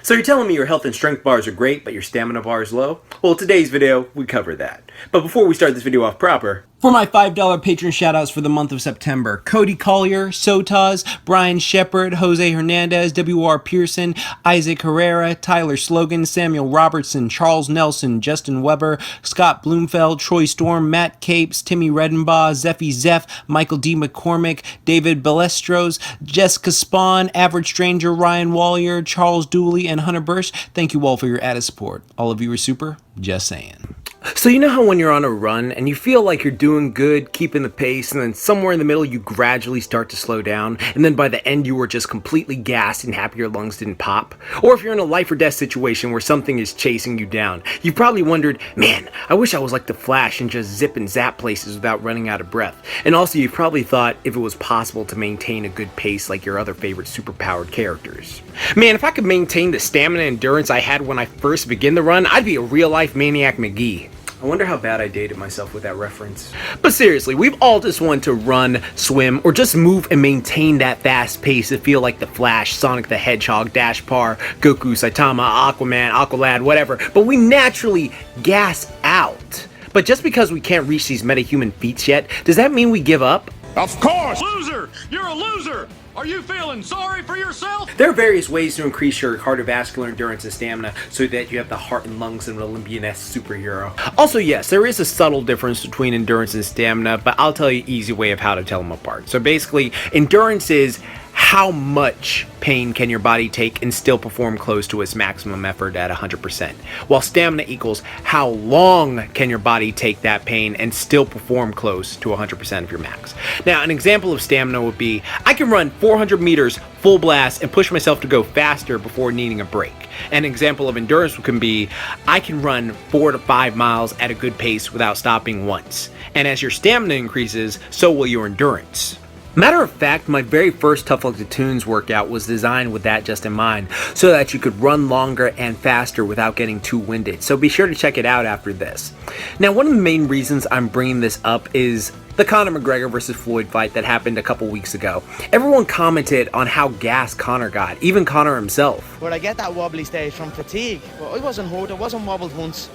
So you're telling me your health and strength bars are great, but your stamina bar is low? Well, today's video, we cover that. But before we start this video off proper, for my $5 patron shoutouts for the month of September, Cody Collier, Sotaz, Brian Shepard, Jose Hernandez, W.R. Pearson, Isaac Herrera, Tyler Slogan, Samuel Robertson, Charles Nelson, Justin Weber, Scott Bloomfeld, Troy Storm, Matt Capes, Timmy Redenbaugh, Zeffy Zeff, Michael D. McCormick, David Balestros, Jessica Spawn, Average Stranger, Ryan Wallier, Charles Dooley, and Hunter Bursch. Thank you all for your added support. All of you are super, just saying. So you know how when you're on a run and you feel like you're doing good, keeping the pace, and then somewhere in the middle you gradually start to slow down, and then by the end you were just completely gassed and happy your lungs didn't pop? Or if you're in a life or death situation where something is chasing you down, you've probably wondered, man, I wish I was like the Flash and just zip and zap places without running out of breath. And also you've probably thought if it was possible to maintain a good pace like your other favorite superpowered characters. Man, if I could maintain the stamina and endurance I had when I first began the run, I'd be a real-life Maniac McGee. I wonder how bad I dated myself with that reference. But seriously, we've all just wanted to run, swim, or just move and maintain that fast pace to feel like the Flash, Sonic the Hedgehog, Dash Par, Goku, Saitama, Aquaman, Aqualad, whatever, but we naturally gas out. But just because we can't reach these metahuman feats yet, does that mean we give up? Of course! Loser! You're a loser! Are you feeling sorry for yourself? There are various ways to increase your cardiovascular endurance and stamina so that you have the heart and lungs of an Olympian-esque superhero. Also, yes, there is a subtle difference between endurance and stamina, but I'll tell you an easy way of how to tell them apart. So basically, endurance is how much pain can your body take and still perform close to its maximum effort at 100%, while stamina equals how long can your body take that pain and still perform close to 100% of your max. Now, an example of stamina would be, I can run 400 meters full blast and push myself to go faster before needing a break. An example of endurance can be, I can run 4 to 5 miles at a good pace without stopping once. And as your stamina increases, so will your endurance. Matter of fact, my very first Tough Luck to Tunes workout was designed with that just in mind, so that you could run longer and faster without getting too winded. So be sure to check it out after this. Now, one of the main reasons I'm bringing this up is the Conor McGregor versus Floyd fight that happened a couple weeks ago. Everyone commented on how gassed Conor got, even Conor himself. But I get that wobbly stage from fatigue. Well, I wasn't hurt, I wasn't wobbled once.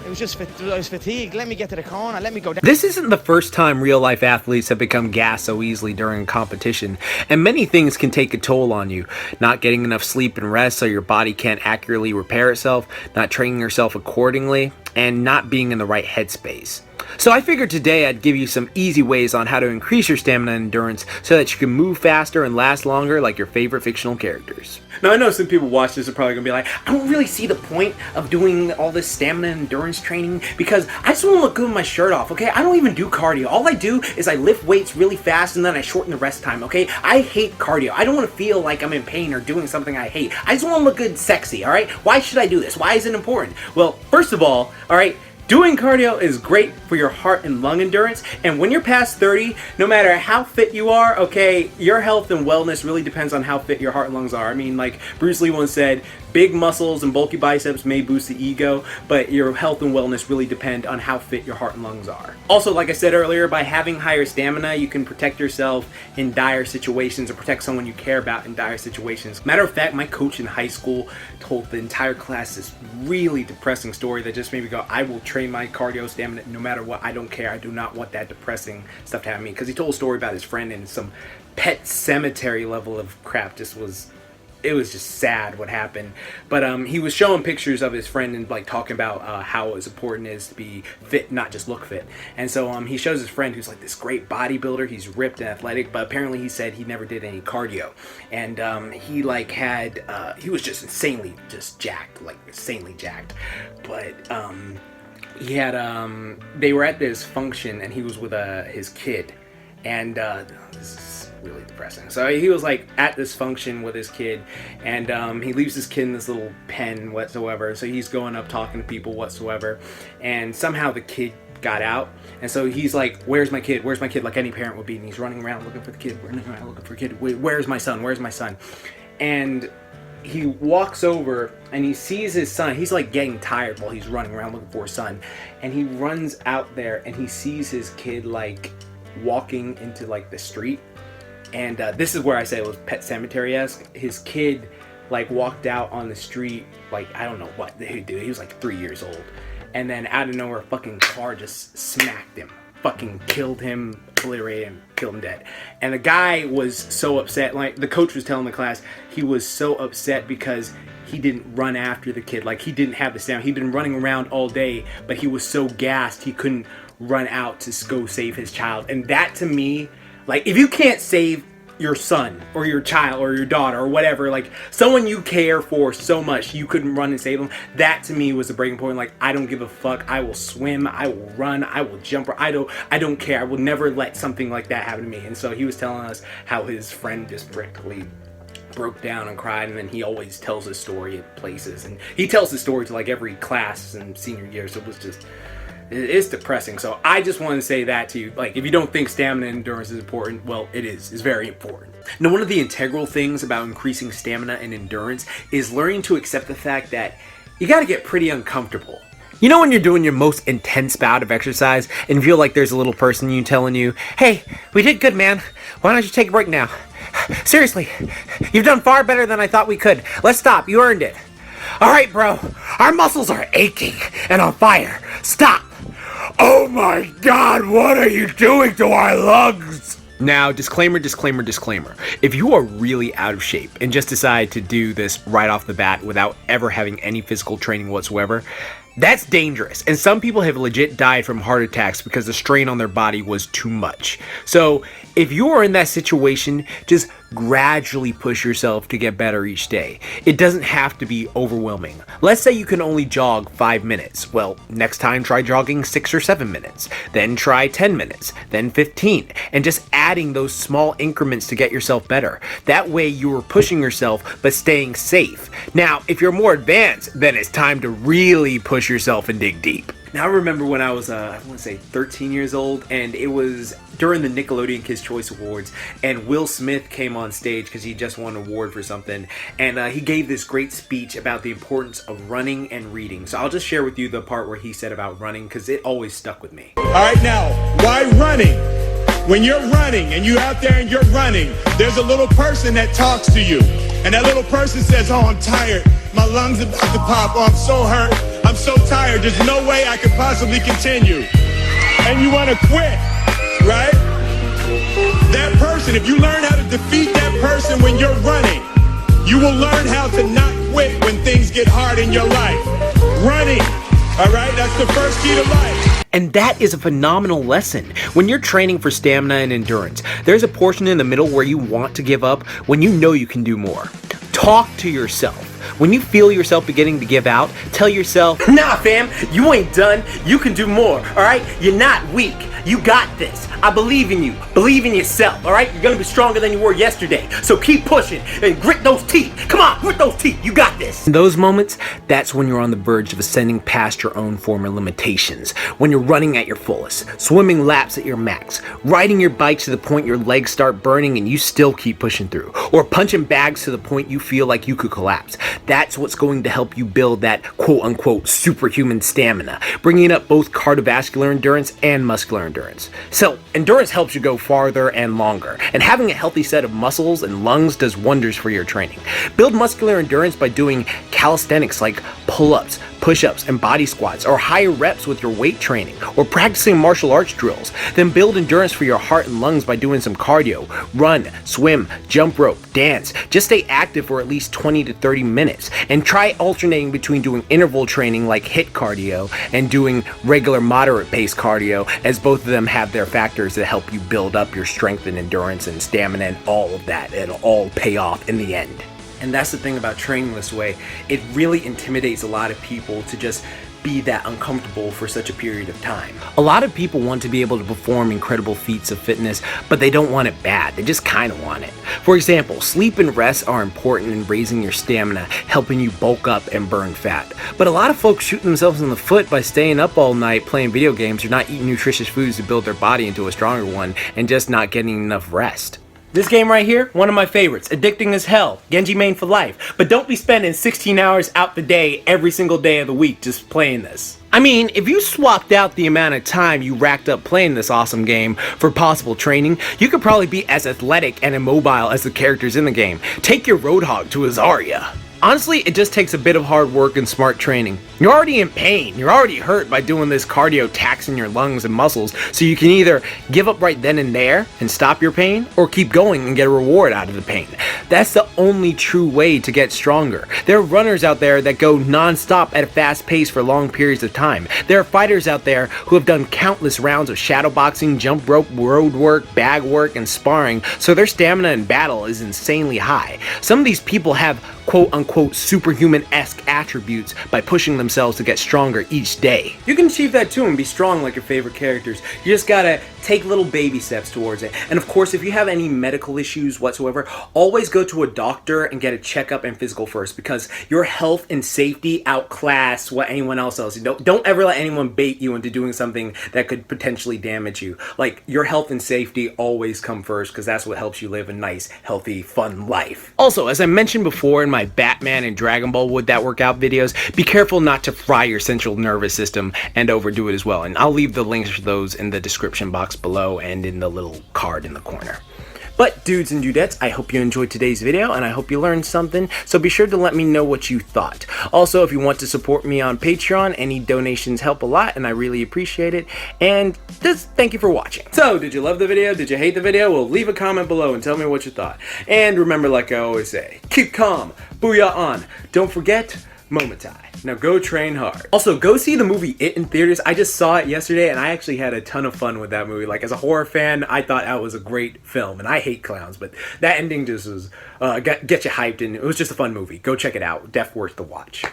It was just, I was fatigued. Let me get to the corner, let me go down. This isn't the first time real-life athletes have become gassed so easily during competition, and many things can take a toll on you. Not getting enough sleep and rest so your body can't accurately repair itself, not training yourself accordingly, and not being in the right headspace. So I figured today I'd give you some easy ways on how to increase your stamina and endurance so that you can move faster and last longer like your favorite fictional characters. Now, I know some people watch this are probably going to be like, I don't really see the point of doing all this stamina and endurance training because I just want to look good with my shirt off, okay? I don't even do cardio. All I do is I lift weights really fast and then I shorten the rest time, okay? I hate cardio. I don't want to feel like I'm in pain or doing something I hate. I just want to look good and sexy, all right? Why should I do this? Why is it important? Well, first of all right, doing cardio is great for your heart and lung endurance, and when you're past 30, no matter how fit you are, okay, your health and wellness really depends on how fit your heart and lungs are. I mean, like Bruce Lee once said, big muscles and bulky biceps may boost the ego, but your health and wellness really depend on how fit your heart and lungs are. Also, like I said earlier, by having higher stamina, you can protect yourself in dire situations or protect someone you care about in dire situations. Matter of fact, my coach in high school told the entire class this really depressing story that just made me go, I will train my cardio stamina no matter what. I don't care. I do not want that depressing stuff to happen to me. Because he told a story about his friend and some pet cemetery level of crap. It was just sad what happened. But he was showing pictures of his friend and like talking about how as important it is to be fit, not just look fit. And so he shows his friend who's like this great bodybuilder. He's ripped and athletic, but apparently he said he never did any cardio. And he like had he was just insanely just jacked, like insanely jacked. But he had they were at this function and he was with his kid. And this is really depressing. So he was like at this function with his kid, and he leaves his kid in this little pen whatsoever. So he's going up talking to people whatsoever, and somehow the kid got out, and so he's like, "Where's my kid? Where's my kid?" Like any parent would be, and he's running around looking for the kid, running around looking for a kid. Where's my son? Where's my son? And he walks over and he sees his son. He's like getting tired while he's running around looking for his son, and he runs out there and he sees his kid like walking into like the street. And this is where I say it was Pet Cemetery-esque. His kid like walked out on the street, like I don't know what the dude. He was like 3 years old, and then out of nowhere, a fucking car just smacked him, fucking killed him, obliterated him, killed him dead. And the guy was so upset. Like the coach was telling the class, he was so upset because he didn't run after the kid. Like he didn't have the stamina. He'd been running around all day, but he was so gassed he couldn't run out to go save his child. And that to me, like if you can't save your son or your child or your daughter or whatever, like someone you care for so much you couldn't run and save them, that to me was the breaking point. Like I don't give a fuck. I will swim, I will run, I will jump, I don't care. I will never let something like that happen to me. And so he was telling us how his friend just practically broke down and cried, and then he always tells his story at places, and he tells his story to like every class in senior year. So it was just, it's depressing. So I just want to say that to you. Like, if you don't think stamina and endurance is important, well, it is. It's very important. Now, one of the integral things about increasing stamina and endurance is learning to accept the fact that you got to get pretty uncomfortable. You know when you're doing your most intense bout of exercise and feel like there's a little person in you telling you, hey, we did good, man. Why don't you take a break now? Seriously, you've done far better than I thought we could. Let's stop. You earned it. All right, bro. Our muscles are aching and on fire. Stop. Oh my God, what are you doing to our lungs? Now, disclaimer. If you are really out of shape and just decide to do this right off the bat without ever having any physical training whatsoever, that's dangerous. And some people have legit died from heart attacks because the strain on their body was too much. So if you are in that situation, just gradually push yourself to get better each day. It doesn't have to be overwhelming. Let's say you can only jog 5 minutes. Well, next time try jogging 6 or 7 minutes. Then try 10 minutes. Then 15. And just adding those small increments to get yourself better. That way you are pushing yourself but staying safe. Now, if you're more advanced, then it's time to really push yourself and dig deep. Now, I remember when I was, I want to say 13 years old, and it was during the Nickelodeon Kids' Choice Awards, and Will Smith came on stage because he just won an award for something, and he gave this great speech about the importance of running and reading. So I'll just share with you the part where he said about running, because it always stuck with me. All right, now, why running? When you're running and you're out there and you're running, there's a little person that talks to you, and that little person says, oh, I'm tired. My lungs are about to pop. Oh, I'm so hurt. I'm so tired. There's no way I could possibly continue. And you want to quit, right? That person, if you learn how to defeat that person when you're running, you will learn how to not quit when things get hard in your life. Running, all right? That's the first key to life. And that is a phenomenal lesson. When you're training for stamina and endurance, there's a portion in the middle where you want to give up when you know you can do more. Talk to yourself. When you feel yourself beginning to give out, tell yourself, nah fam, you ain't done, you can do more, alright? You're not weak, you got this. I believe in you, believe in yourself, alright? You're gonna be stronger than you were yesterday, so keep pushing and grit those teeth. Come on, grit those teeth, you got this. In those moments, that's when you're on the verge of ascending past your own former limitations. When you're running at your fullest, swimming laps at your max, riding your bike to the point your legs start burning and you still keep pushing through, or punching bags to the point you feel like you could collapse. That's what's going to help you build that quote-unquote superhuman stamina, bringing up both cardiovascular endurance and muscular endurance. So, endurance helps you go farther and longer, and having a healthy set of muscles and lungs does wonders for your training. Build muscular endurance by doing calisthenics like pull-ups, push-ups, and body squats, or higher reps with your weight training, or practicing martial arts drills. Then build endurance for your heart and lungs by doing some cardio, run, swim, jump rope, dance. Just stay active for at least 20 to 30 minutes, and try alternating between doing interval training like HIIT cardio and doing regular moderate pace cardio, as both of them have their factors that help you build up your strength and endurance and stamina and all of that. It'll all pay off in the end. And that's the thing about training this way. It really intimidates a lot of people to just be that uncomfortable for such a period of time. A lot of people want to be able to perform incredible feats of fitness, but they don't want it bad. They just kind of want it. For example, sleep and rest are important in raising your stamina, helping you bulk up and burn fat. But a lot of folks shoot themselves in the foot by staying up all night playing video games or not eating nutritious foods to build their body into a stronger one and just not getting enough rest. This game right here, one of my favorites, addicting as hell, Genji main for life, but don't be spending 16 hours out the day every single day of the week just playing this. I mean, if you swapped out the amount of time you racked up playing this awesome game for possible training, you could probably be as athletic and immobile as the characters in the game. Take your Roadhog to Azaria. Honestly, it just takes a bit of hard work and smart training. You're already in pain, you're already hurt by doing this cardio taxing your lungs and muscles, so you can either give up right then and there and stop your pain, or keep going and get a reward out of the pain. That's the only true way to get stronger. There are runners out there that go non-stop at a fast pace for long periods of time. There are fighters out there who have done countless rounds of shadowboxing, jump rope, road work, bag work, and sparring, so their stamina in battle is insanely high. Some of these people have quote-unquote superhuman-esque attributes by pushing themselves to get stronger each day. You can achieve that too and be strong like your favorite characters. You just gotta take little baby steps towards it. And of course, if you have any medical issues whatsoever, always go to a doctor and get a checkup and physical first, because your health and safety outclass what anyone else does. Don't ever let anyone bait you into doing something that could potentially damage you. Like, your health and safety always come first, because that's what helps you live a nice, healthy, fun life. Also, as I mentioned before in my Batman and Dragon Ball Would That Work Out videos, be careful not to fry your central nervous system and overdo it as well. And I'll leave the links for those in the description box below and in the little card in the corner. But dudes and dudettes, I hope you enjoyed today's video and I hope you learned something, so be sure to let me know what you thought. Also, if you want to support me on Patreon, any donations help a lot and I really appreciate it. And just thank you for watching. So, did you love the video? Did you hate the video? Well, leave a comment below and tell me what you thought. And remember, like I always say, keep calm, booyah on. Don't forget, Momentai. Now go train hard. Also, go see the movie It in theaters. I just saw it yesterday and I actually had a ton of fun with that movie. Like, as a horror fan, I thought that was a great film, and I hate clowns, but that ending just was, get you hyped, and it was just a fun movie. Go check it out. Def worth the watch.